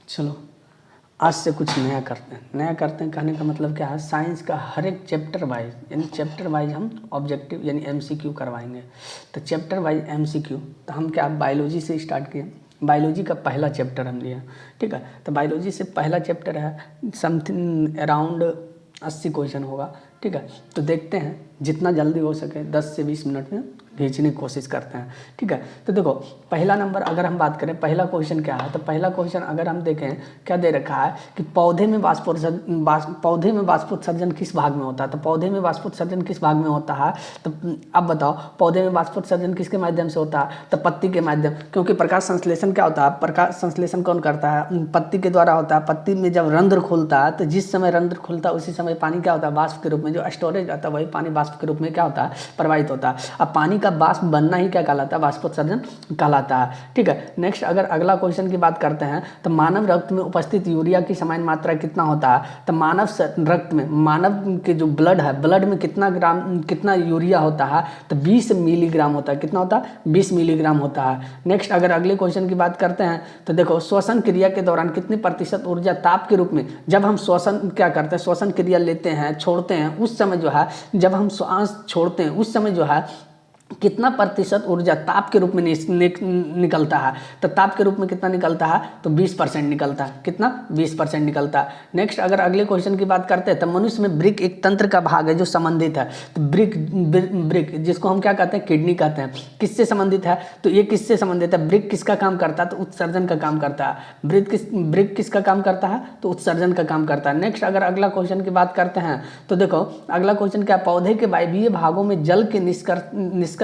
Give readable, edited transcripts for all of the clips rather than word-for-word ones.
चलो आज से कुछ नया करते हैं। नया करते हैं कहने का मतलब क्या है, साइंस का हर एक चैप्टर वाइज यानी चैप्टर वाइज हम ऑब्जेक्टिव यानी एमसीक्यू करवाएंगे। तो चैप्टर वाइज एमसीक्यू, तो हम क्या बायोलॉजी से स्टार्ट किए। बायोलॉजी का पहला चैप्टर हम लिया, ठीक है। तो बायोलॉजी से पहला चैप्टर है समथिंग अराउंड 80 क्वेश्चन होगा, ठीक है। तो देखते हैं जितना जल्दी हो सके 10 से 20 मिनट में खींचने की कोशिश करते हैं, ठीक है। तो देखो पहला नंबर अगर हम बात करें, पहला क्वेश्चन क्या है, तो पहला क्वेश्चन अगर हम देखें क्या दे रखा है कि पौधे में वाष्पोत्सर्जन किस भाग में होता है। तो पौधे में वाष्पोत्सर्जन किस भाग में होता है, तो अब बताओ पौधे में वाष्पोत्सर्जन किसके माध्यम से होता है, तो पत्ती के माध्यम, क्योंकि प्रकाश संश्लेषण क्या होता है, प्रकाश संश्लेषण कौन करता है, पत्ती के द्वारा होता है। पत्ती में जब रंध्र खुलता है तो जिस समय रंध्र खुलता है उसी समय पानी क्या होता है, वाष्प के रूप में, जो स्टोरेज आता है वही पानी वाष्प के रूप में क्या होता है, प्रवाहित होता है। अब पानी का वाष्प बनना ही क्या कहलाता है, वाष्पोत्सर्जन कहलाता है, ठीक है। नेक्स्ट अगर अगला क्वेश्चन की बात करते हैं, तो मानव रक्त में उपस्थित यूरिया की सामान्य मात्रा कितना होता है। तो मानव रक्त में, मानव के जो ब्लड है, ब्लड में कितना यूरिया होता है, तो 20 मिलीग्राम होता है। कितना होता है, 20 मिलीग्राम होता है। नेक्स्ट अगर अगले क्वेश्चन की बात करते हैं, तो देखो श्वसन क्रिया के दौरान कितनी प्रतिशत ऊर्जा ताप के रूप में, जब हम श्वसन क्या करते हैं, श्वसन क्रिया लेते हैं, छोड़ते हैं, उस समय जो है, जब हम श्वास छोड़ते हैं उस समय जो है कितना प्रतिशत ऊर्जा ताप के रूप में निकलता है। तो ताप के रूप में कितना निकलता है, तो 20% निकलता है। कितना, 20% निकलता है। नेक्स्ट अगर अगले क्वेश्चन की बात करते हैं, तो मनुष्य में ब्रिक एक तंत्र का भाग है जो संबंधित है। तो ब्रिक जिसको हम क्या कहते हैं, किडनी कहते हैं, किससे संबंधित है, तो ये किससे संबंधित है, ब्रिक किसका काम करता है, तो उत्सर्जन का काम करता है। ब्रिक किसका काम करता है, तो उत्सर्जन का काम करता है। नेक्स्ट अगर अगला क्वेश्चन की बात करते हैं, तो देखो अगला क्वेश्चन क्या, पौधे के वायवीय भागों में जल के निष्कर्ष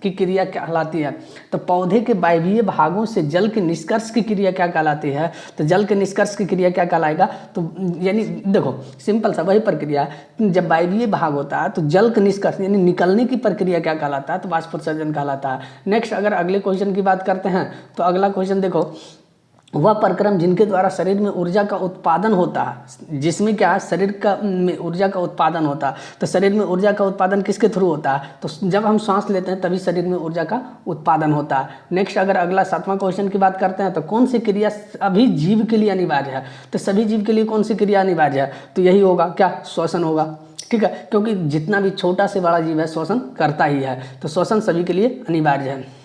की क्रिया क्या कहलाती है। तो पौधे के वायवीय भागों से जल के निष्कर्ष की क्रिया क्या कहलाती है, तो जल के निष्कर्ष की क्रिया क्या कहलाएगा, तो यानी देखो सिंपल सा वही प्रक्रिया, जब वायवीय भाग होता है तो जल के निष्कर्ष यानी निकलने की प्रक्रिया क्या कहलाता है, तो वाष्पोत्सर्जन कहलाता है। नेक्स्ट अगर अगले क्वेश्चन की बात करते हैं, तो अगला क्वेश्चन देखो, वह प्रक्रम जिनके द्वारा शरीर में ऊर्जा का उत्पादन होता है, जिसमें क्या है शरीर का में ऊर्जा का उत्पादन होता है। तो शरीर में ऊर्जा का उत्पादन किसके थ्रू होता है, तो जब हम सांस लेते हैं तभी शरीर में ऊर्जा का उत्पादन होता है। नेक्स्ट अगर अगला 7वां क्वेश्चन की बात करते हैं, तो कौन सी क्रिया सभी जीव के लिए अनिवार्य है। तो सभी जीव के लिए कौन सी क्रिया अनिवार्य है, तो यही होगा क्या, श्वसन होगा, ठीक है। क्योंकि जितना भी छोटा से बड़ा जीव है श्वसन करता ही है, तो श्वसन सभी के लिए अनिवार्य है।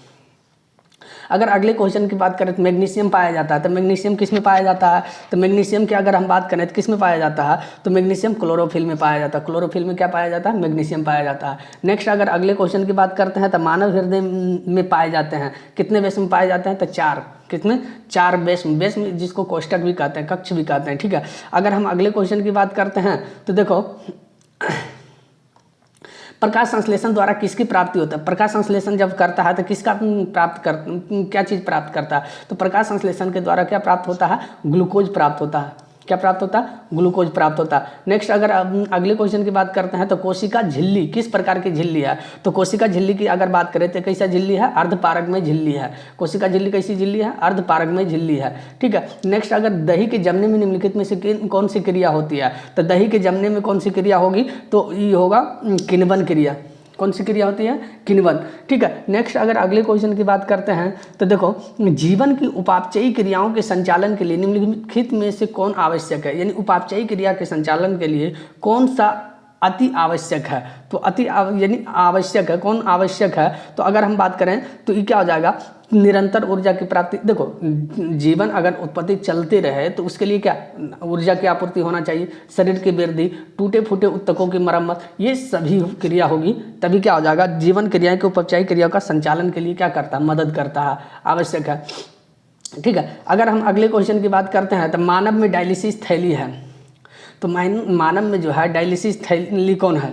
अगर अगले क्वेश्चन की बात करें, तो मैग्नीशियम पाया जाता है। तो मैग्नीशियम किस में पाया जाता है, तो मैग्नीशियम की अगर हम बात करें तो किस में पाया जाता है, तो मैग्नीशियम क्लोरोफिल में पाया जाता है। क्लोरोफिल में क्या पाया जाता है, मैग्नीशियम पाया जाता है। नेक्स्ट अगर अगले क्वेश्चन की बात करते हैं, तो मानव हृदय में पाए जाते हैं, कितने बेस में पाए जाते हैं, तो 4, कितने, 4 बेस में, जिसको कोष्ठक भी कहते हैं, कक्ष भी कहते हैं, ठीक है। अगर हम अगले क्वेश्चन की बात करते हैं, तो देखो प्रकाश संश्लेषण द्वारा किसकी प्राप्ति होता है। प्रकाश संश्लेषण जब करता है तो किसका क्या चीज़ प्राप्त करता है, तो प्रकाश संश्लेषण के द्वारा क्या प्राप्त होता है, ग्लूकोज प्राप्त होता है। क्या प्राप्त होता है, ग्लूकोज प्राप्त होता है। नेक्स्ट अगर अगले क्वेश्चन की बात करते हैं, तो कोशिका झिल्ली किस प्रकार की झिल्ली है। तो कोशिका झिल्ली की अगर बात करें तो कैसा झिल्ली है, अर्धपारगमय झिल्ली है। कोशिका झिल्ली कैसी झिल्ली है, अर्धपारगमय झिल्ली है, ठीक है। नेक्स्ट अगर दही के जमने में निम्नलिखित में से कौन सी क्रिया होती है, तो दही के जमने में कौन सी क्रिया होगी, तो ये होगा किण्वन क्रिया। कौन सी क्रिया होती है, किण्वन, ठीक है। नेक्स्ट अगर अगले क्वेश्चन की बात करते हैं, तो देखो जीवन की उपापचयी क्रियाओं के संचालन के लिए निम्नलिखित में से कौन आवश्यक है, यानी उपापचयी क्रिया के संचालन के लिए कौन सा अति आवश्यक है, तो यानी आवश्यक है, कौन आवश्यक है, तो अगर हम बात करें तो ये क्या हो जाएगा, निरंतर ऊर्जा की प्राप्ति। देखो जीवन अगर उत्पत्ति चलते रहे तो उसके लिए क्या ऊर्जा की आपूर्ति होना चाहिए, शरीर की वृद्धि, टूटे फूटे उत्तकों की मरम्मत, ये सभी क्रिया होगी तभी क्या हो जाएगा, जीवन क्रियाएं के उपचायी क्रियाओं का संचालन के लिए क्या करता है, मदद करता है, आवश्यक है, ठीक है। अगर हम अगले क्वेश्चन की बात करते हैं, तो मानव में डायलिसिस थैली है। तो मानव में जो है डायलिसिस थैली कौन है,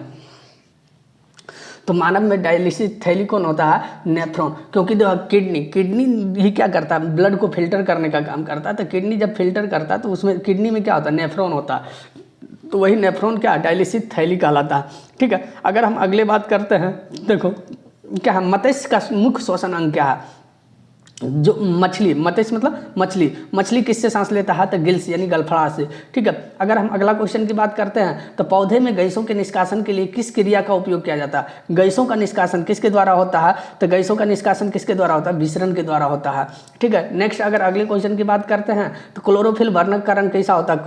तो मानव में डायलिसिस थैली कौन होता है, नेफ्रॉन। क्योंकि देखो किडनी ही क्या करता है, ब्लड को फिल्टर करने का काम करता है। तो किडनी जब फिल्टर करता है तो उसमें किडनी में क्या होता है, नेफ्रॉन होता है। तो वही नेफ्रॉन क्या डायलिसिस थैली कहलाता है, ठीक है। अगर हम अगले बात करते हैं, देखो क्या है, मत्स्य का मुख्य श्वसन अंग क्या है, जो मछली, मत्स्य मतलब मछली, मछली किससे सांस लेता है? तो गिल्स यानी गलफड़ा से। ठीक है, अगर हम अगला क्वेश्चन की बात करते हैं तो पौधे में गैसों के निष्कासन के लिए किस क्रिया का उपयोग किया जाता है? गैसों का निष्कासन किसके द्वारा होता है? तो गैसों का निष्कासन किसके द्वारा होता है? विसरण के द्वारा होता है। ठीक है, नेक्स्ट अगर अगले क्वेश्चन की बात करते हैं तो क्लोरोफिल वर्णक का रंग कैसा होता है?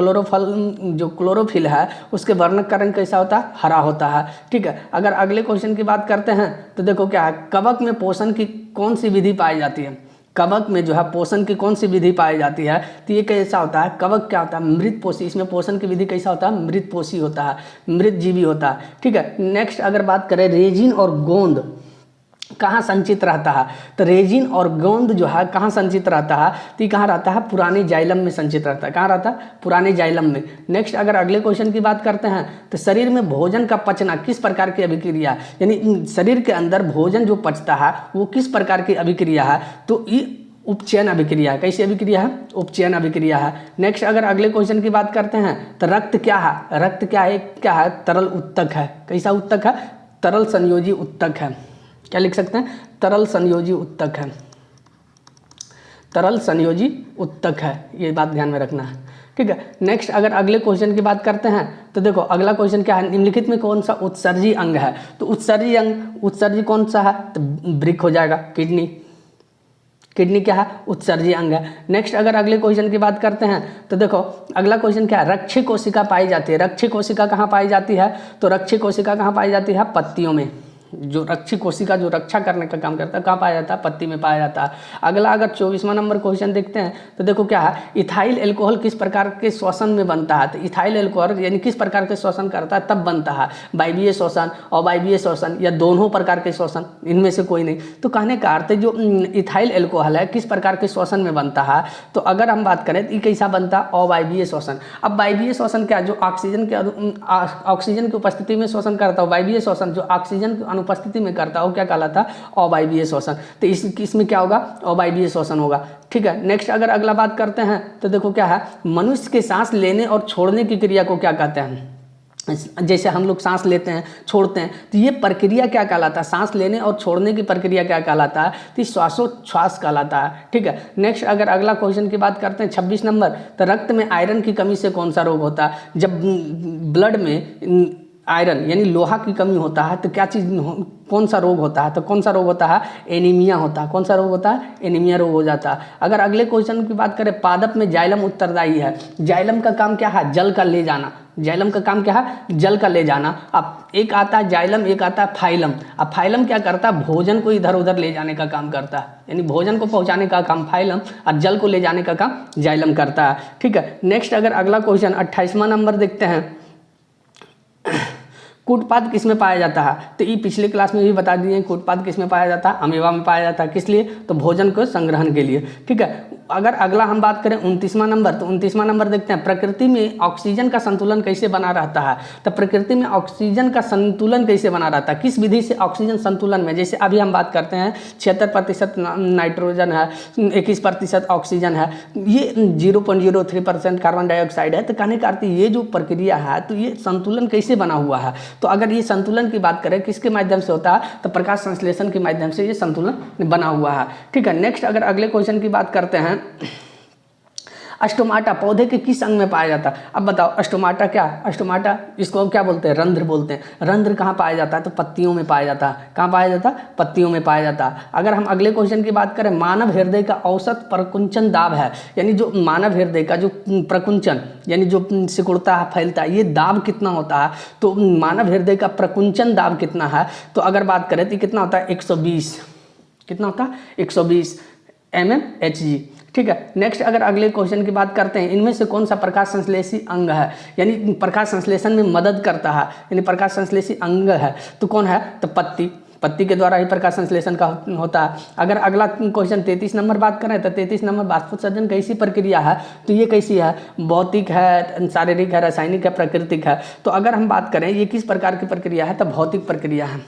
जो क्लोरोफिल है उसके वर्णक का रंग कैसा होता है? हरा होता है। ठीक है, अगर अगले क्वेश्चन की बात करते हैं तो देखो क्या है, कवक में पोषण की कौन सी विधि पाई जाती है? कवक में जो है पोषण की कौन सी विधि पाई जाती है? तो ये कैसा होता है? कवक क्या होता है? मृतपोषी। इसमें पोषण की विधि कैसा होता है? मृतपोषी होता है, मृतजीवी होता है। ठीक है, नेक्स्ट अगर बात करें रेजिन और गोंद कहाँ संचित रहता है? तो रेजिन और गोंद जो है कहाँ संचित रहता है? तो ये कहाँ रहता है? पुराने जाइलम में संचित रहता है। कहाँ रहता है? पुराने जाइलम में। नेक्स्ट अगर अगले क्वेश्चन की बात करते हैं तो शरीर में भोजन का पचना किस प्रकार की अभिक्रिया है? यानी शरीर के अंदर भोजन जो पचता है वो किस प्रकार की अभिक्रिया है? तो ये उपचयन अभिक्रिया है। कैसी अभिक्रिया है? उपचयन अभिक्रिया है। नेक्स्ट अगर अगले क्वेश्चन की बात करते हैं तो रक्त क्या है? रक्त क्या है? क्या है? तरल उत्तक है। कैसा उत्तक है? तरल संयोजी उत्तक है। क्या लिख सकते हैं? तरल संयोजी उत्तक है, तरल संयोजी उत्तक है, ये बात ध्यान में रखना है। ठीक है, नेक्स्ट अगर अगले क्वेश्चन की बात करते हैं तो देखो अगला क्वेश्चन क्या है? निम्नलिखित में कौन सा उत्सर्जी अंग है? तो उत्सर्जी अंग, उत्सर्जी कौन सा है? तो वृक्क हो जाएगा, किडनी। किडनी क्या है? उत्सर्जी अंग है। नेक्स्ट अगर अगले क्वेश्चन की बात करते हैं तो देखो अगला क्वेश्चन क्या है? रक्षी कोशिका पाई जाती है। रक्षी कोशिका कहाँ पाई जाती है? तो रक्षी कोशिका कहाँ पाई जाती है? पत्तियों में। जो रक्षी कोशिका जो रक्षा करने का काम करता है कहाँ पाया जाता है? पत्ती में पाया जाता है। अगला अगर 24वां नंबर क्वेश्चन देखते हैं तो देखो क्या है? इथाइल एल्कोहल किस प्रकार के श्वसन में बनता है? तो इथाइल एल्कोहल यानी किस प्रकार के श्वसन करता है? तब बनता है वायवीय श्वसन, अवायवीय श्वसन या दोनों प्रकार के श्वसन, इनमें से कोई नहीं। तो कहने का अर्थ जो इथाइल एल्कोहल है किस प्रकार के श्वसन में बनता है? तो अगर हम बात करें तो ये कैसा बनता है? अवायवीय श्वसन। अब वायवीय श्वसन क्या? जो ऑक्सीजन की उपस्थिति में श्वसन करता है। वायवीय श्वसन जो ऑक्सीजन अनुपस्थिति में करता है वो क्या कहलाता है? अवायवीय श्वसन। तो इसमें क्या होगा? अवायवीय श्वसन होगा। ठीक है, नेक्स्ट अगर अगला बात करते हैं तो देखो क्या है? मनुष्य के सांस लेने और छोड़ने की क्रिया को क्या कहते हैं? जैसे हम लोग सांस लेते हैं छोड़ते हैं तो ये प्रक्रिया क्या कहलाता है? सांस लेने और छोड़ने की प्रक्रिया क्या कहलाता है? तो श्वासोच्छ्वास कहलाता है। ठीक है, नेक्स्ट अगर अगला क्वेश्चन की बात करते हैं 26 नंबर, तो रक्त में आयरन की कमी से कौन सा रोग होता है? जब ब्लड में आयरन यानी लोहा की कमी होता है तो क्या चीज़, कौन सा रोग होता है? तो कौन सा रोग होता है? एनीमिया होता है। कौन सा रोग होता है? एनीमिया रोग हो जाता है। अगर अगले क्वेश्चन की बात करें, पादप में जाइलम उत्तरदायी है। जाइलम का काम क्या है? जल का ले जाना। जाइलम का काम क्या है? जल का ले जाना। अब एक आता है जाइलम, एक आता है फाइलम। अब फाइलम क्या करता है? भोजन को इधर उधर ले जाने का काम करता है, यानी भोजन को पहुंचाने का काम फाइलम और जल को ले जाने का काम जाइलम करता है। ठीक है, नेक्स्ट अगर अगला क्वेश्चन 28वां नंबर देखते हैं, कूटपाद किस में पाया जाता है? तो ये पिछले क्लास में भी बता दिए, कूटपाद किस में पाया जाता है? अमीबा में पाया जाता है। किस लिए? तो भोजन को संग्रहण के लिए। ठीक है, अगर अगला हम बात करें 29वां नंबर, तो 29वां नंबर देखते हैं, प्रकृति में ऑक्सीजन का संतुलन कैसे बना रहता है? तो प्रकृति में ऑक्सीजन का संतुलन कैसे बना रहता है? किस विधि से ऑक्सीजन संतुलन में, जैसे अभी हम बात करते हैं 76% नाइट्रोजन है, 21% ऑक्सीजन है, ये 0.03% कार्बन डाइऑक्साइड है। तो कहने का अर्थ ये जो प्रक्रिया है तो ये संतुलन कैसे बना हुआ है? तो अगर ये संतुलन की बात करें किसके माध्यम से होता है? तो प्रकाश संश्लेषण के माध्यम से ये संतुलन बना हुआ है। ठीक है, नेक्स्ट अगर अगले क्वेश्चन की बात करते हैं, स्टोमाटा पौधे के किस अंग में पाया जाता है? अब बताओ स्टोमाटा क्या? स्टोमाटा इसको क्या बोलते हैं? रंध्र बोलते हैं। रंध्र कहाँ पाया जाता है? तो पत्तियों में पाया जाता है। कहाँ पाया जाता है? पत्तियों में पाया जाता है। अगर हम अगले क्वेश्चन की बात करें, मानव हृदय का औसत प्रकुंचन दाब है, यानी जो मानव हृदय का जो प्रकुंचन यानी जो सिकुड़ता है फैलता है, ये दाब कितना होता है? तो मानव हृदय का प्रकुंचन दाब कितना है? तो अगर बात करें तो कितना होता है? 120। कितना होता है? 120 mmHg। ठीक है, नेक्स्ट अगर अगले क्वेश्चन की बात करते हैं, इनमें से कौन सा प्रकाश संश्लेषी अंग है, यानी प्रकाश संश्लेषण में मदद करता है, यानी प्रकाश संश्लेषी अंग है, तो कौन है? तो पत्ती। पत्ती के द्वारा ही प्रकाश संश्लेषण का होता है। अगर अगला क्वेश्चन 33 नंबर बात करें तो 33 नंबर वाष्पोत्सर्जन कैसी प्रक्रिया है? तो ये कैसी है? भौतिक है, शारीरिक है, रासायनिक है, प्राकृतिक है। तो अगर हम बात करें ये किस प्रकार की प्रक्रिया है? तो भौतिक प्रक्रिया है।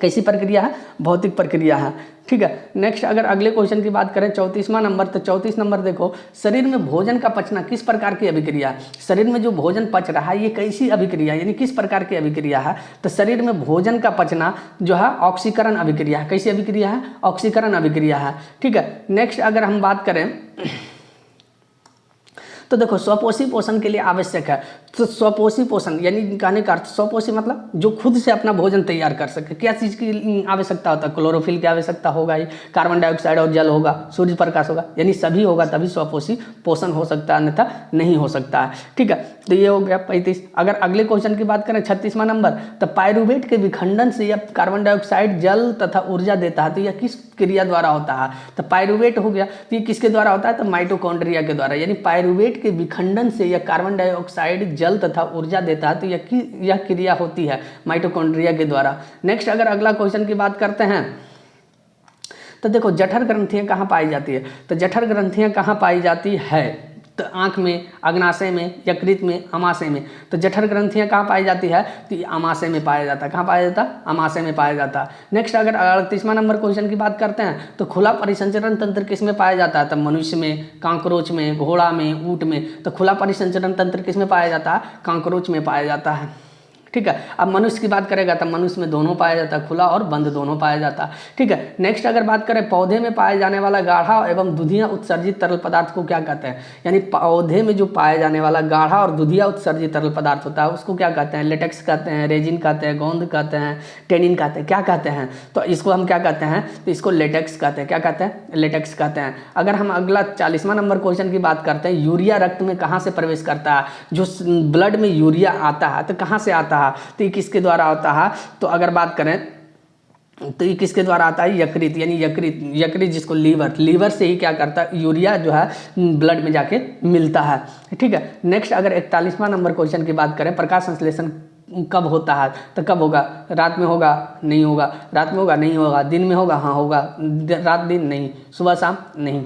कैसी प्रक्रिया है? भौतिक प्रक्रिया है। ठीक है, नेक्स्ट अगर अगले क्वेश्चन की बात करें 34वां नंबर, तो 34 नंबर देखो, शरीर में भोजन का पचना किस प्रकार की अभिक्रिया है? शरीर में जो भोजन पच रहा है ये कैसी अभिक्रिया यानी किस प्रकार की अभिक्रिया है? तो शरीर में भोजन का पचना जो है ऑक्सीकरण अभिक्रिया है। कैसी अभिक्रिया है? ऑक्सीकरण अभिक्रिया है। ठीक है, नेक्स्ट अगर हम बात करें तो देखो स्वपोषी पोषण के लिए आवश्यक है, तो स्वपोषी पोषण यानी कहने का अर्थ स्वपोषी मतलब जो खुद से अपना भोजन तैयार कर सके। क्या चीज़ की आवश्यकता होता है? क्लोरोफिल की आवश्यकता होगा ही, कार्बन डाइऑक्साइड और जल होगा, सूर्य प्रकाश होगा, यानी सभी होगा तभी स्वपोषी पोषण हो सकता है, अन्यथा नहीं हो सकता है। ठीक है, तो ये हो गया 35। अगर अगले क्वेश्चन की बात करें 36वां नंबर, तो पायरुवेट के विखंडन से यह कार्बन डाइऑक्साइड जल तथा ऊर्जा देता है, तो यह किस क्रिया द्वारा होता है? तो पायरुवेट हो गया, तो ये किसके द्वारा होता है? तो माइटोकॉन्ड्रिया के द्वारा, यानी पायरुवेट के विखंडन से यह कार्बन डाइऑक्साइड जल तथा ऊर्जा देता है, तो यह क्रिया होती है माइटोकॉन्ड्रिया के द्वारा। नेक्स्ट अगर अगला क्वेश्चन की बात करते हैं तो देखो जठर ग्रंथियां कहाँ पाई जाती है? तो जठर ग्रंथियां कहाँ पाई जाती है? तो आँख में, अग्नाशय में, यकृत में, अमाशय में। तो जठर ग्रंथियां कहाँ पाई जाती है? तो ये अमाशय में पाया जाता है। कहाँ पाया जाता है? अमाशय में पाया जाता है। नेक्स्ट अगर 38वां नंबर क्वेश्चन की बात करते हैं तो खुला परिसंचरण तंत्र किस में पाया जाता है? तो मनुष्य में, कांकरोच में, घोड़ा में, ऊँट में। तो खुला परिसंचरण तंत्र किस में पाया जाता है? कांकरोच में पाया जाता है। ठीक है, अब मनुष्य की बात करेगा तो मनुष्य में दोनों पाया जाता है, खुला और बंद दोनों पाया जाता है। ठीक है, नेक्स्ट अगर बात करें पौधे में पाए जाने वाला गाढ़ा एवं दुधिया उत्सर्जित तरल पदार्थ को क्या कहते हैं? यानी पौधे में जो पाया जाने वाला गाढ़ा और दुधिया उत्सर्जित तरल पदार्थ होता है उसको क्या कहते हैं? लेटेक्स कहते हैं, रेजिन कहते हैं, गोंद कहते हैं, टेनिन कहते हैं। क्या कहते हैं? तो इसको हम क्या कहते हैं? तो इसको लेटेक्स कहते हैं। क्या कहते हैं? लेटेक्स कहते हैं। अगर हम अगला 40वां नंबर क्वेश्चन की बात करते हैं, यूरिया रक्त में कहाँ से प्रवेश करता है? जो ब्लड में यूरिया आता है तो कहाँ से आता है? तो ये किसके द्वारा आता है? तो अगर बात करें तो ये किसके द्वारा आता है? यकृत, यानी यकृत जिसको लीवर से ही क्या करता है? यूरिया जो है ब्लड में जाके मिलता है। ठीक है, नेक्स्ट अगर 41वां नंबर क्वेश्चन की बात करें, प्रकाश संश्लेषण कब होता है? तो कब होगा? रात में होगा? नहीं होगा। रात में होगा? नहीं होगा। दिन में होगा? हाँ होगा। रात दिन नहीं, सुबह शाम नहीं।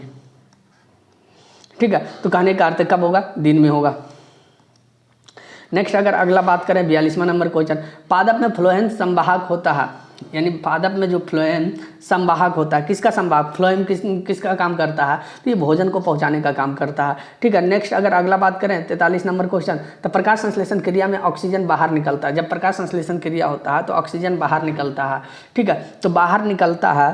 ठीक है, तो कहने का अर्थ कब होगा? दिन में होगा। नेक्स्ट अगर अगला बात करें 42वां नंबर क्वेश्चन, पादप में फ्लोएम संवाहक होता है, यानी पादप में जो फ्लोएम संवाहक होता है, किसका संवाहक? फ्लोएम किसका काम करता है? तो ये भोजन को पहुंचाने का काम करता है। ठीक है, नेक्स्ट अगर अगला बात करें 43 नंबर क्वेश्चन, तो प्रकाश संश्लेषण क्रिया में ऑक्सीजन बाहर निकलता है। जब प्रकाश संश्लेषण क्रिया होता है तो ऑक्सीजन बाहर निकलता है। ठीक है, तो बाहर निकलता है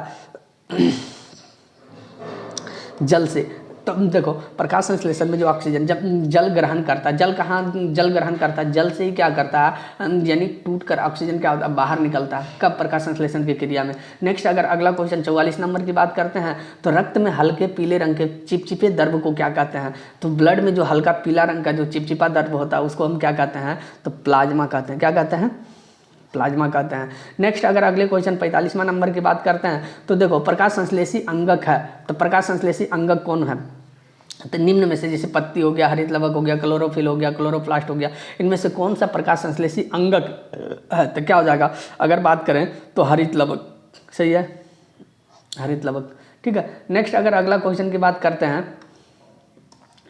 जल से। तो देखो प्रकाश संश्लेषण में जो ऑक्सीजन जब जल ग्रहण करता है, जल कहाँ जल ग्रहण करता है? जल से ही क्या करता है? यानी टूट कर ऑक्सीजन क्या होता है? बाहर निकलता है। कब? प्रकाश संश्लेषण की क्रिया में। नेक्स्ट अगर अगला क्वेश्चन 44 नंबर की बात करते हैं, तो रक्त में हल्के पीले रंग के चिपचिपे द्रव को क्या कहते हैं? तो ब्लड में जो हल्का पीला रंग का जो चिपचिपा द्रव होता है उसको हम क्या कहते हैं? तो प्लाज्मा कहते हैं। क्या कहते हैं? प्लाज्मा कहते हैं। नेक्स्ट अगर अगले क्वेश्चन 45वां नंबर की बात करते हैं, तो देखो प्रकाश संश्लेषी अंगक है, तो प्रकाश संश्लेषी अंगक कौन है? तो निम्न में से, जैसे पत्ती हो गया, हरित लवक हो गया, क्लोरोफिल हो गया, क्लोरोप्लास्ट हो गया, इनमें से कौन सा प्रकाश संश्लेषी अंगक है? तो क्या हो जाएगा? अगर बात करें तो हरित लवक। सही है, हरित लवक। ठीक है, नेक्स्ट अगर अगला क्वेश्चन की बात करते हैं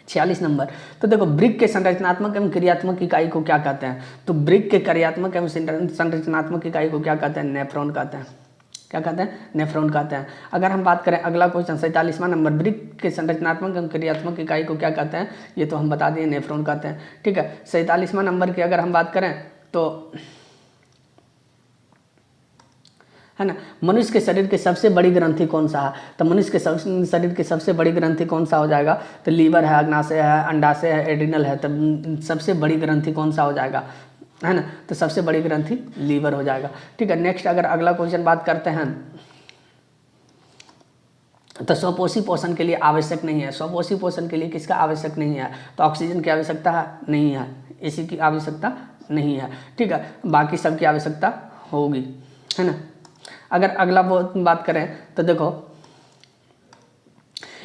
46 नंबर, तो देखो ब्रिक के संरचनात्मक एवं क्रियात्मक इकाई को क्या कहते हैं? तो ब्रिक के क्रियात्मक एवं संरचनात्मक इकाई को क्या कहते हैं? नेफ्रॉन कहते हैं। क्या कहते हैं? नेफ्रॉन कहते हैं। अगर हम बात करें अगला क्वेश्चन 47वां नंबर, ब्रिक के संरचनात्मक एवं क्रियात्मक इकाई को क्या कहते हैं? ये तो हम बता दिए, नेफ्रॉन कहते हैं। ठीक है, 47वां नंबर की अगर हम बात करें तो है ना, मनुष्य के शरीर की सबसे बड़ी ग्रंथि कौन सा है? तो मनुष्य के शरीर की सबसे बड़ी ग्रंथि कौन सा हो जाएगा? तो लीवर है, अग्नाशय है, अंडाशय है, एड्रिनल है। तो सबसे बड़ी ग्रंथि कौन सा हो जाएगा? है ना, तो सबसे बड़ी ग्रंथि लीवर हो जाएगा। ठीक है, नेक्स्ट अगर अगला क्वेश्चन बात करते हैं, तो स्वपोषी पोषण के लिए आवश्यक नहीं है। स्वपोषी पोषण के लिए किसका आवश्यक नहीं है? तो ऑक्सीजन की आवश्यकता है नहीं है, एसी की आवश्यकता नहीं है। ठीक है, बाकी सबकी आवश्यकता होगी, है ना। अगर अगला बात करें तो देखो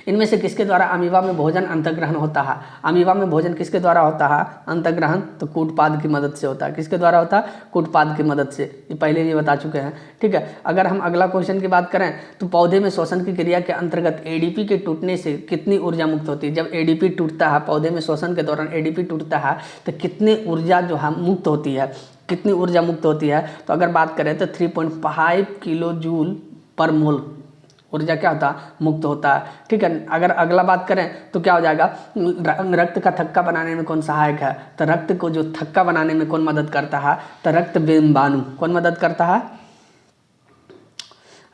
इनमें से किसके द्वारा अमीबा में भोजन अंतर्ग्रहण होता है? अमीबा में भोजन किसके द्वारा होता है अंतर्ग्रहण? तो कूटपाद की मदद से होता है। किसके द्वारा होता है? कूटपाद की मदद से। ये पहले भी बता चुके हैं, ठीक है। अगर हम अगला क्वेश्चन की बात करें तो पौधे में श्वसन की क्रिया के अंतर्गत एडीपी के टूटने से कितनी ऊर्जा मुक्त होती है? जब एडीपी टूटता है, पौधे में श्वसन के दौरान एडीपी टूटता है तो कितनी ऊर्जा जो है मुक्त होती है? कितनी ऊर्जा मुक्त होती है? तो अगर बात करें तो 3.5 किलो जूल पर मोल ऊर्जा क्या होता है? मुक्त होता है, ठीक है। अगर अगला बात करें तो क्या हो जाएगा? रक्त का थक्का बनाने में कौन सहायक है? तो रक्त को जो थक्का बनाने में कौन मदद करता है? तो रक्त बिंबाणु। कौन मदद करता है?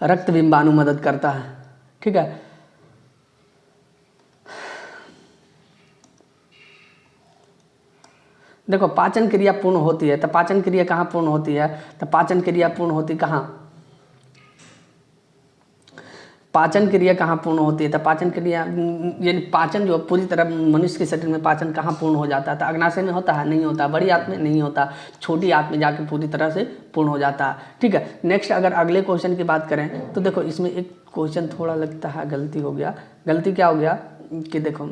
रक्त बिंबाणु मदद करता है, ठीक है। देखो पाचन क्रिया पूर्ण होती है, तो पाचन क्रिया कहाँ पूर्ण होती है? तो पाचन क्रिया पूर्ण होती कहाँ? पाचन क्रिया कहाँ पूर्ण होती है? तो पाचन क्रिया यानी पाचन जो पूरी तरह मनुष्य के शरीर में पाचन कहाँ पूर्ण हो जाता है? तो अग्नाशय में होता है? नहीं होता। बड़ी आंत में नहीं होता, छोटी आंत में जाके पूरी तरह से पूर्ण हो जाता है, ठीक है। नेक्स्ट अगर अगले क्वेश्चन की बात करें तो देखो इसमें एक क्वेश्चन थोड़ा लगता है गलती हो गया। गलती क्या हो गया कि देखो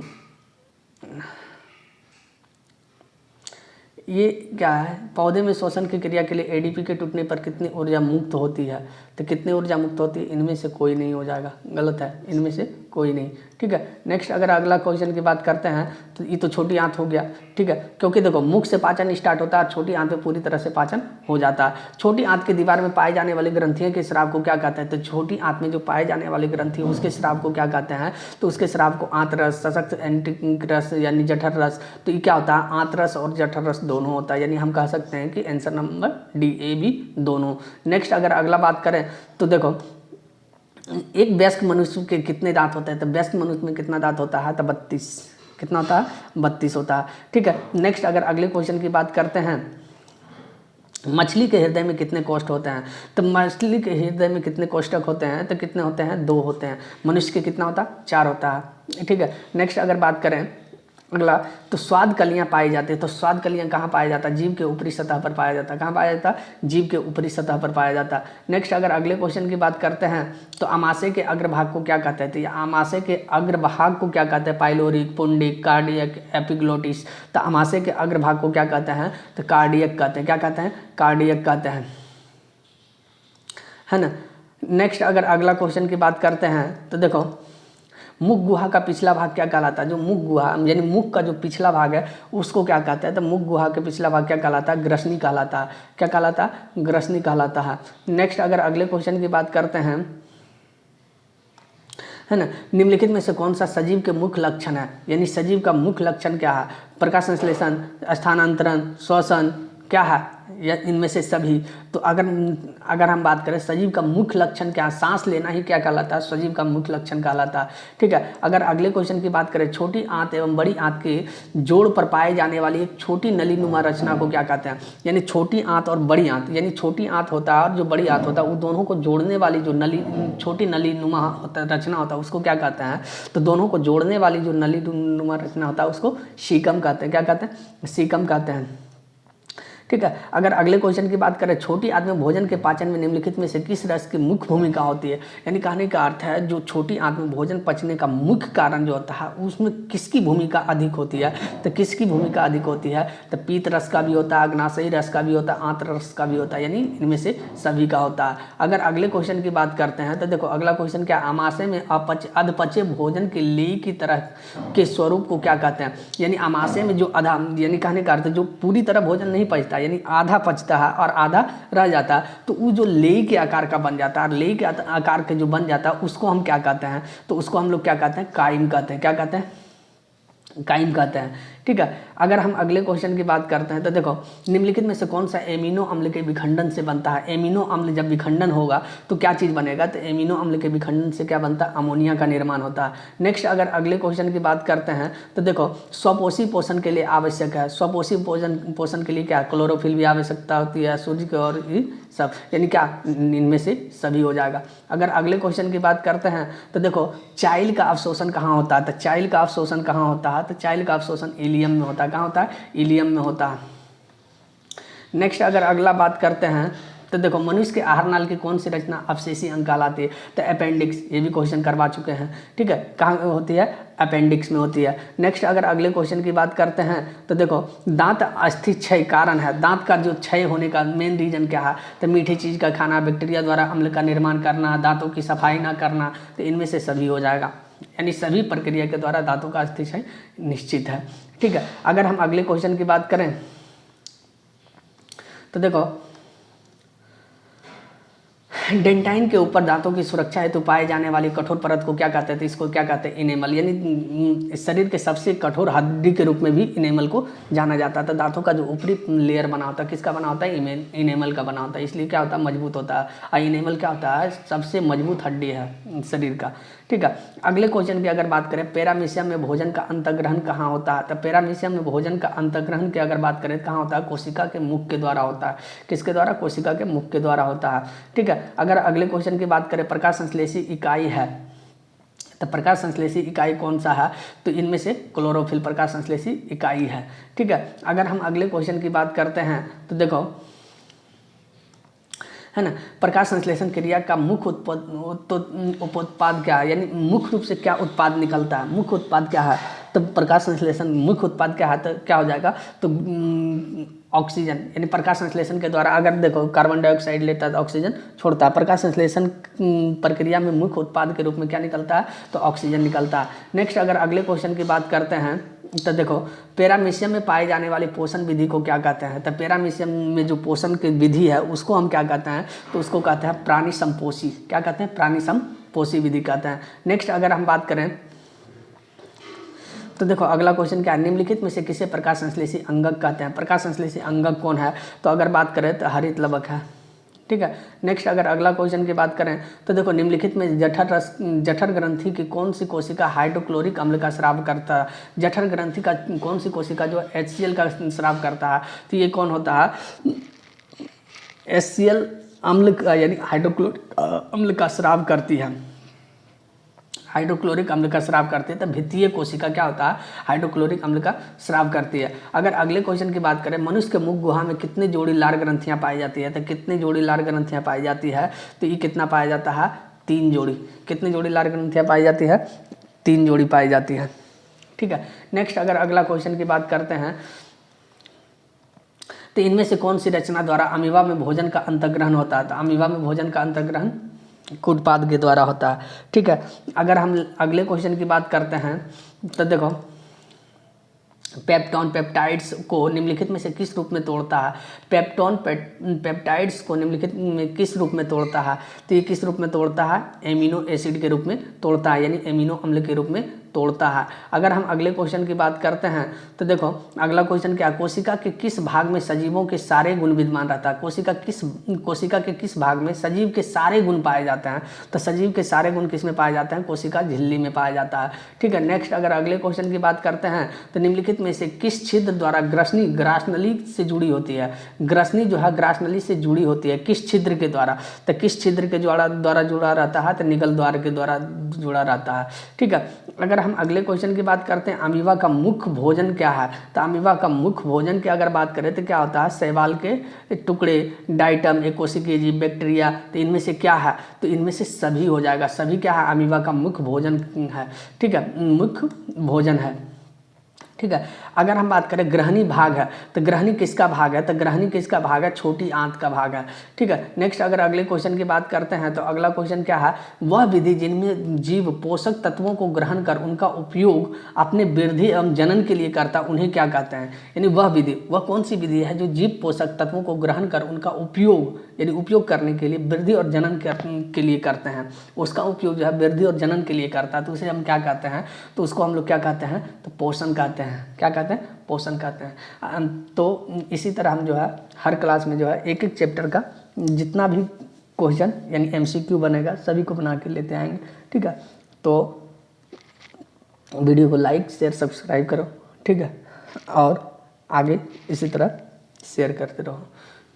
ये क्या है, पौधे में श्वसन की क्रिया के लिए एडीपी के टूटने पर कितनी ऊर्जा मुक्त होती है? तो कितनी ऊर्जा मुक्त होती है? इनमें से कोई नहीं हो जाएगा, गलत है, इनमें से कोई नहीं, ठीक है। नेक्स्ट अगर अगला क्वेश्चन की बात करते हैं तो ये तो छोटी आंत हो गया, ठीक है, क्योंकि देखो मुख से पाचन स्टार्ट होता है, छोटी आंत में पूरी तरह से पाचन हो जाता है। छोटी आंत की दीवार में पाए जाने वाली ग्रंथियों के स्राव को क्या कहते हैं? तो छोटी आंत में जो पाए जाने वाली ग्रंथि उसके स्राव को क्या कहते हैं? तो उसके स्राव को आंतरस, सशक्त एंटिक रस यानी जठर रस। तो ये क्या होता है? आंतरस और जठर रस दोनों होता है, यानी हम कह सकते हैं कि आंसर नंबर डी, ए, बी दोनों। नेक्स्ट अगर अगला बात करें तो देखो एक वयस्क मनुष्य के कितने दांत होते हैं? तो वयस्क मनुष्य में कितना दांत होता है? तो 32। कितना होता है? 32 होता है, ठीक है। नेक्स्ट अगर अगले क्वेश्चन की बात करते हैं, मछली के हृदय में कितने कोष्ठ होते हैं? तो मछली के हृदय में कितने कोष्ठक होते हैं? तो कितने होते हैं? 2 होते हैं। मनुष्य के कितना होता है? 4 होता है, ठीक है। नेक्स्ट अगर बात करें अगला तो स्वाद कलियाँ पाई जाती है। तो स्वाद कलियाँ कहाँ पाया जाता है? जीभ के ऊपरी सतह पर पाया जाता है। कहाँ पाया जाता है? जीभ के ऊपरी सतह पर पाया जाता है। नेक्स्ट अगर अगले क्वेश्चन की बात करते हैं तो आमाशय के अग्रभाग को क्या कहते हैं? तो ये आमाशय के अग्रभाग को क्या कहते हैं? Pyloric, fundic, cardiac, epiglottis. तो आमाशय के अग्रभाग को क्या कहते हैं? तो कार्डियक कहते हैं। क्या कहते हैं? कार्डियक कहते हैं, है ना। नेक्स्ट अगर अगला क्वेश्चन की बात करते हैं तो देखो मुख गुहा का पिछला भाग क्या कहलाता है? जो मुख गुहा यानी मुख का जो पिछला भाग है उसको क्या कहते हैं? तो मुख गुहा के पिछला भाग क्या कहलाता है? ग्रसनी कहलाता है। क्या कहलाता है? ग्रसनी कहलाता है। नेक्स्ट अगर अगले क्वेश्चन की बात करते हैं, है ना, निम्नलिखित में से कौन सा सजीव के मुख्य लक्षण है? यानी सजीव का मुख्य लक्षण क्या है? प्रकाश संश्लेषण, स्थानांतरण, श्वसन, क्या है? या इनमें से सभी। तो अगर हम बात करें सजीव का मुख्य लक्षण क्या है? सांस लेना ही क्या कहलाता है? सजीव का मुख्य लक्षण कहलाता है, ठीक है। अगर अगले क्वेश्चन की बात करें, छोटी आंत एवं बड़ी आंत के जोड़ पर पाए जाने वाली एक छोटी नलीनुमा रचना को क्या कहते हैं? यानी छोटी आंत और बड़ी आंत, यानी छोटी आंत होता है और जो बड़ी आंत होता है, वो दोनों को जोड़ने वाली जो छोटी नलीनुमा रचना होता है उसको क्या कहते हैं? तो दोनों को जोड़ने वाली जो नलीनुमा रचना होता है उसको सीकम कहते हैं। क्या कहते हैं? सीकम कहते हैं, ठीक है। अगर अगले क्वेश्चन की बात करें, छोटी आंत में भोजन के पाचन में निम्नलिखित में से किस रस की मुख्य भूमिका होती है? यानी कहने का अर्थ है जो छोटी आंत में भोजन पचने का मुख्य कारण जो होता है उसमें किसकी भूमिका अधिक होती है? तो किसकी भूमिका अधिक होती है? तो पीत रस का भी होता है, अग्नाशयी रस का भी होता है, आंत्र रस का भी होता है, यानी इनमें से सभी का होता है। अगर अगले क्वेश्चन की बात करते हैं तो देखो अगला क्वेश्चन क्या, आमाशय में अधपचे भोजन के लेई की तरह के स्वरूप को क्या कहते हैं? यानी आमाशय में जो आधा, यानी कहने का अर्थ जो पूरी तरह भोजन नहीं पचता, यानी आधा पचता है और आधा रह जाता है, तो वो जो लेई के आकार का बन जाता है और लेई के आकार के जो बन जाता है उसको हम क्या कहते हैं? तो उसको हम लोग क्या कहते हैं? काइम कहते हैं। क्या कहते हैं? काइम कहते हैं, ठीक है। अगर हम अगले क्वेश्चन की बात करते हैं तो देखो निम्नलिखित में से कौन सा एमिनो अम्ल के विखंडन से बनता है? एमिनो अम्ल जब विखंडन होगा तो क्या चीज़ बनेगा? तो एमिनो अम्ल के विखंडन से क्या बनता है? अमोनिया का निर्माण होता है। नेक्स्ट अगर अगले क्वेश्चन की बात करते हैं तो देखो स्वपोषी पोषण के लिए आवश्यक है। स्वपोषी पोषण के लिए क्या? क्लोरोफिल भी आवश्यकता होती है, सूर्य की और सब, यानी क्या? इनमें से सभी हो जाएगा। अगर अगले क्वेश्चन की बात करते हैं तो देखो चाइल्ड का अवशोषण कहाँ होता है? तो चाइल्ड का अवशोषण कहाँ होता है? तो चाइल्ड का अवशोषण इलियम में होता है। कहाँ होता है? इलियम में होता है। नेक्स्ट अगर अगला बात करते हैं तो देखो मनुष्य के आहार नाल की कौन सी रचना अवशेषी अंग कहलाती है? तो अपेंडिक्स, ये भी क्वेश्चन करवा चुके हैं। ठीक है, कहाँ होती है? अपेंडिक्स में होती है। नेक्स्ट अगर अगले क्वेश्चन की बात करते हैं तो देखो दांत अस्थि क्षय कारण है, दांत का जो क्षय होने का मेन रीजन क्या है? तो मीठी चीज़ का खाना, बैक्टीरिया द्वारा अम्ल का निर्माण करना, दांतों की सफाई ना करना, तो इनमें से सभी हो जाएगा, यानी सभी प्रक्रिया के द्वारा दांतों का अस्थि क्षय निश्चित है। ठीक है, अगर हम अगले क्वेश्चन की बात करें तो देखो डेंटाइन के ऊपर दांतों की सुरक्षा हेतु पाए जाने वाली कठोर परत को क्या कहते हैं? तो इसको क्या कहते हैं? इनेमल, यानी शरीर के सबसे कठोर हड्डी के रूप में भी इनेमल को जाना जाता है। तो दांतों का जो ऊपरी लेयर बना होता है किसका बना होता है? इनेमल का बना होता है, इसलिए क्या होता है? मजबूत होता है। और इनेमल क्या होता है? सबसे मजबूत हड्डी है शरीर का। ठीक है, अगले क्वेश्चन की अगर बात करें, पैरामीशियम में भोजन का अंतर्ग्रहण कहाँ होता है? तो पैरामीशियम में भोजन का अंतर्ग्रहण की अगर बात करें कहाँ होता है? कोशिका के मुख के द्वारा होता है। किसके द्वारा? कोशिका के मुख के द्वारा होता है। ठीक है, अगर अगले क्वेश्चन की बात करें, प्रकाश संश्लेषी इकाई है, तो प्रकाश संश्लेषी इकाई कौन सा है? तो इनमें से क्लोरोफिल प्रकाश संश्लेषी इकाई है। ठीक है, अगर हम अगले क्वेश्चन की बात करते हैं तो देखो है ना, प्रकाश संश्लेषण क्रिया का मुख्य उत्पाद क्या है? यानी मुख्य रूप से क्या उत्पाद निकलता है? मुख्य उत्पाद क्या है? तो प्रकाश संश्लेषण मुख्य उत्पाद क्या है? तो क्या हो जाएगा? तो ऑक्सीजन, यानी प्रकाश संश्लेषण के द्वारा अगर देखो कार्बन डाइऑक्साइड लेता है तो ऑक्सीजन छोड़ता है। प्रकाश संश्लेषण प्रक्रिया में मुख्य उत्पाद के रूप में क्या निकलता है? तो ऑक्सीजन निकलता है। नेक्स्ट अगर अगले क्वेश्चन की बात करते हैं तो देखो पैरामीशियम में पाई जाने वाली पोषण विधि को क्या कहते हैं? तो पैरामीशियम में जो पोषण की विधि है उसको हम क्या कहते हैं? तो उसको कहते हैं प्राणी संपोषी। क्या कहते हैं? प्राणी संपोषी विधि कहते हैं। नेक्स्ट अगर हम बात करें तो देखो अगला क्वेश्चन क्या है? निम्नलिखित में से किसे प्रकाश संश्लेषी अंगक कहते हैं? प्रकाश संश्लेषी अंगक कौन है? तो अगर बात करें तो हरित लवक है। ठीक है, नेक्स्ट अगर अगला क्वेश्चन की बात करें तो देखो निम्नलिखित में जठर ग्रंथि की कौन सी कोशिका हाइड्रोक्लोरिक अम्ल का स्राव करता है? जठर ग्रंथि का कौन सी कोशिका जो HCl का स्राव करता है? तो ये कौन होता है? HCl अम्ल का, यानी हाइड्रोक्लोरिक अम्ल का स्राव करती है। हाइड्रोक्लोरिक अम्ल का स्राव करती है। तो भित्तीय कोशिका क्या होता है? हाइड्रोक्लोरिक अम्ल का स्राव करती है। अगर अगले क्वेश्चन की बात करें, मनुष्य के मुख गुहा में कितनी जोड़ी लार ग्रंथियां पाई जाती है? तो कितनी जोड़ी लार ग्रंथियां पाई जाती है? तो ये कितना पाया जाता है? 3 जोड़ी। कितनी जोड़ी लार ग्रंथियां पाई जाती है? 3 जोड़ी पाई जाती है। ठीक है, नेक्स्ट अगर अगला क्वेश्चन की बात करते हैं तो इनमें से कौन सी रचना द्वारा अमीबा में भोजन का अंतर्ग्रहण होता है? तो अमीबा में भोजन का अंतर्ग्रहण उत्पाद के द्वारा होता है। ठीक है, अगर हम अगले क्वेश्चन की बात करते हैं तो देखो पेप्टोन पेप्टाइड्स को निम्नलिखित में से किस रूप में तोड़ता है? पेप्टोन पेप्टाइड्स को निम्नलिखित में किस रूप में तोड़ता है? तो ये किस रूप में तोड़ता है? एमिनो एसिड के रूप में तोड़ता है, यानी एमिनो अम्ल के रूप में तोड़ता है। अगर हम अगले क्वेश्चन की बात करते हैं तो देखो अगला क्वेश्चन क्या? कोशिका के किस भाग में सजीवों के सारे गुण विद्यमान रहता है? कोशिका के किस भाग में सजीव के सारे गुण पाए जाते हैं? तो सजीव के सारे गुण किस में पाए जाते हैं? कोशिका झिल्ली में पाया जाता है। ठीक है, नेक्स्ट अगर अगले क्वेश्चन की बात करते हैं तो निम्नलिखित में से किस छिद्र द्वारा ग्रासनली से जुड़ी होती है? ग्रासनी जो है ग्रासनली से जुड़ी होती है, किस छिद्र के द्वारा? तो किस छिद्र के द्वारा जुड़ा रहता है? तो निगल द्वार के द्वारा जुड़ा रहता है। ठीक है, अगर हम अगले क्वेश्चन की बात करते हैं अमीबा का मुख्य भोजन क्या है? तो अमीबा का मुख्य भोजन की अगर बात करें तो क्या होता है? शैवाल के टुकड़े, डाइटम, एकोसिकीय जीव, बैक्टीरिया। तो इनमें से क्या है? तो इनमें से सभी हो जाएगा। सभी क्या है? अमीबा का मुख्य भोजन है। ठीक है, मुख्य भोजन है। ठीक है, अगर हम बात करें ग्रहणी भाग है तो ग्रहणी किसका भाग है? तो ग्रहणी किसका भाग है? छोटी आंत का भाग है। ठीक है, नेक्स्ट अगर अगले क्वेश्चन की बात करते हैं तो अगला क्वेश्चन क्या है? वह विधि जिनमें जीव पोषक तत्वों को ग्रहण कर उनका उपयोग अपने वृद्धि एवं जनन के लिए करता, उन्हें क्या कहते हैं? यानी वह विधि, वह कौन सी विधि है जो जीव पोषक तत्वों को ग्रहण कर उनका उपयोग, यानी उपयोग करने के लिए वृद्धि और जनन के लिए करते हैं? उसका उपयोग जो है वृद्धि और जनन के लिए करता है, तो उसे हम क्या कहते हैं? तो उसको हम लोग क्या कहते हैं? तो पोषण कहते हैं। क्या कहते हैं? पोषण कहते हैं। तो इसी तरह हम जो है हर क्लास में जो है एक एक चैप्टर का जितना भी क्वेश्चन यानी MCQ बनेगा सभी को बना के लेते आएंगे। ठीक है, तो वीडियो को लाइक शेयर सब्सक्राइब करो। ठीक है, और आगे इसी तरह शेयर करते रहो।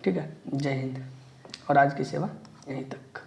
ठीक है, जय हिंद। और आज की सेवा यहीं तक।